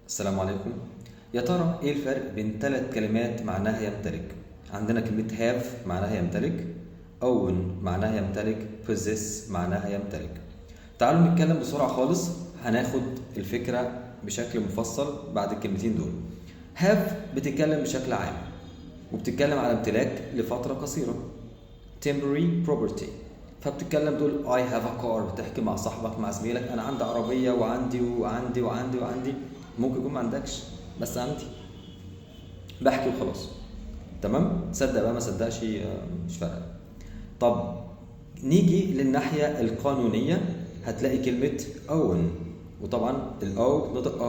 السلام عليكم. يا ترى ايه الفرق بين 3 كلمات معناها يمتلك؟ عندنا كلمة have معناها يمتلك، own معناها يمتلك، possess معناها يمتلك. تعالوا نتكلم بسرعة خالص، هناخد الفكرة بشكل مفصل بعد الكلمتين دول. have بتتكلم بشكل عام وبتتكلم على امتلاك لفترة قصيرة، temporary property. فبتتكلم دول I have a car، بتحكي مع صاحبك مع زميلك انا عندي عربية وعندي وعندي وعندي وعندي، ممكن يكون ما عندكش بس عندي، بحكي وخلاص. تمام؟ صدق بقى ما صدقش مش فارقة. طب نيجي للناحية القانونية، هتلاقي كلمة own، وطبعا الاو نطق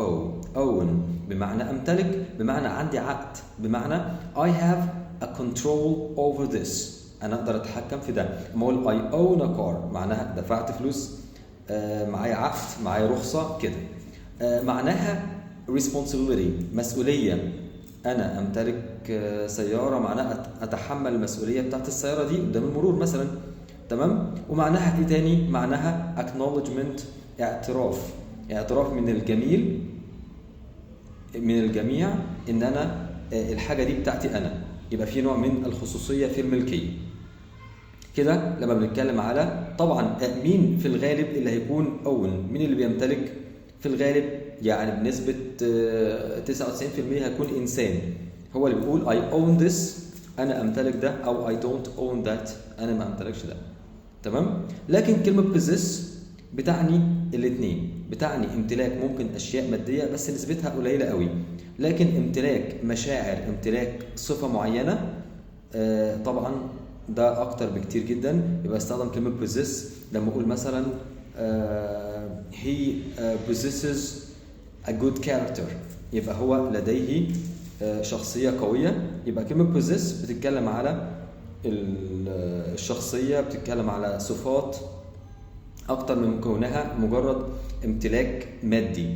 own بمعنى امتلك، بمعنى عندي عقد، بمعنى I have a control over this، انا اقدر اتحكم في ده. اما اقول I own a car معناها دفعت فلوس، معايا عقد، معايا رخصة كده. معناها responsibility، مسؤولية، انا امتلك سيارة معناها اتحمل المسؤولية بتاعت السيارة دي قدام المرور مثلا. تمام؟ ومعناها ايه تاني؟ معناها acknowledgement، اعتراف من الجميع ان انا الحاجة دي بتاعتي انا، يبقى في نوع من الخصوصية في الملكية. كده لما بنتكلم على طبعا مين في الغالب اللي هيكون own، مين اللي بيمتلك في الغالب، يعني بنسبة 99% هيكون إنسان هو اللي بيقول I own this، أنا أمتلك ده، أو I don't own that، أنا ما أمتلكش ده. تمام؟ لكن كلمة possess بتعني الاثنين، بتعني امتلاك ممكن أشياء مادية بس نسبتها قليلة قوي، لكن امتلاك مشاعر، امتلاك صفة معينة طبعا ده أكتر بكتير جدا. يبقى استخدم كلمة possess لما أقول مثلا he possesses a good character، يبقى هو لديه شخصية قوية. يبقى كلمة possess بتتكلم على الشخصية، بتتكلم على صفات أكتر من كونها مجرد امتلاك مادي.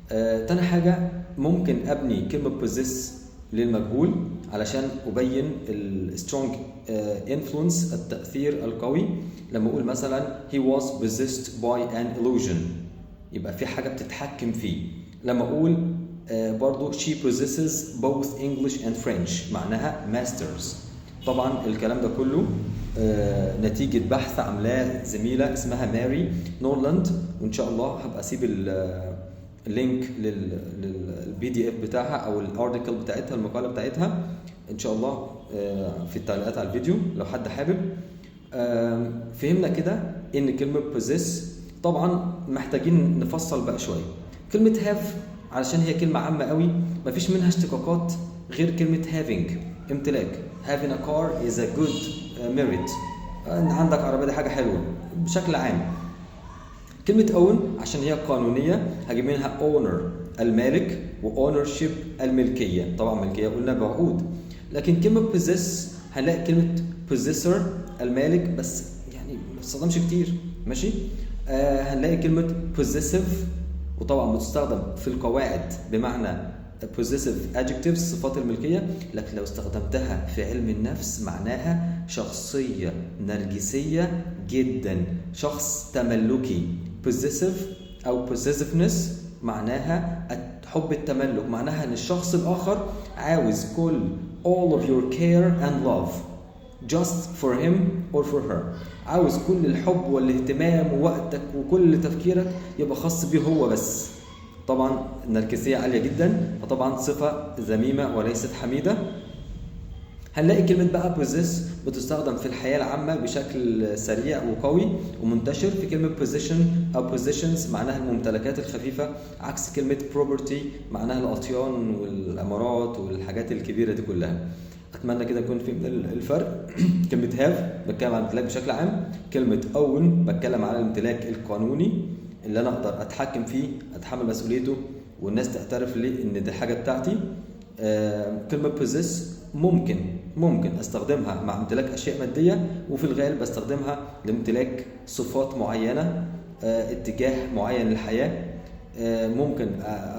تاني حاجة ممكن أبني كلمة possess للمجهول علشان أبين strong influence، التأثير القوي. لما أقول مثلا he was possessed by an illusion، يبقى في حاجة بتتحكم فيه. لما أقول برضو she possesses both English and French معناها masters. طبعا الكلام ده كله نتيجة بحث عملاه زميلة اسمها ماري نورلاند، وإن شاء الله هبقى أسيب اللينك للPDF بتاعها أو الارتيكل بتاعتها، المقالة بتاعتها إن شاء الله في التعليقات على الفيديو لو حد حابب. فهمنا كده إن كلمة possess طبعا محتاجين نفصل بقى شوية. كلمة have علشان هي كلمة عامة قوي مفيش منها اشتقاقات غير كلمة having، امتلاك. having a car is a good merit، عندك عربية دي حاجة حلوة بشكل عام. كلمة own عشان هي قانونية هجيب منها owner المالك، و ownership الملكية، طبعا ملكية قلنا بعقود. لكن كلمة possess هنلاقي كلمة possessor المالك بس يعني ما بتستخدمش كتير، ماشي؟ هنلاقي كلمة possessive، وطبعا بتستخدم في القواعد بمعنى possessive adjectives صفات الملكية، لكن لو استخدمتها في علم النفس معناها شخصية نرجسية جدا، شخص تملكي. possessive أو possessiveness معناها حب التملك، معناها ان الشخص الآخر عاوز كل all of your care and love just for him or for her، عاوز كل الحب والاهتمام ووقتك وكل تفكيرك يبقى خاص بيه هو بس. طبعا النرجسية عالية جدا، فطبعا صفة ذميمة وليست حميدة. هنلاقي كلمة بقى possess بتستخدم في الحياة العامة بشكل سريع وقوي ومنتشر في كلمة position أو positions معناها الممتلكات الخفيفة، عكس كلمة property معناها الأطيان والعمارات والحاجات الكبيرة دي كلها. أتمنى كده يكون في الفرق. كلمة have بتكلم عن الامتلاك بشكل عام، كلمة own بتكلم على الامتلاك القانوني اللي أنا أقدر أتحكم فيه، أتحمل مسؤوليته والناس تعترف لي إن دي حاجة بتاعتي. كلمة possess ممكن استخدمها مع امتلاك اشياء ماديه، وفي الغالب بستخدمها لامتلاك صفات معينه، اتجاه معين للحياه. ممكن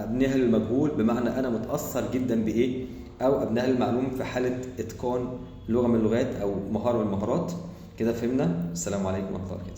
ابنيها للمجهول بمعنى انا متاثر جدا بايه، او ابنيها للمعلوم في حاله اتقان لغه من اللغات او مهاره من المهارات. كده فهمنا. السلام عليكم ورحمه الله وبركاته.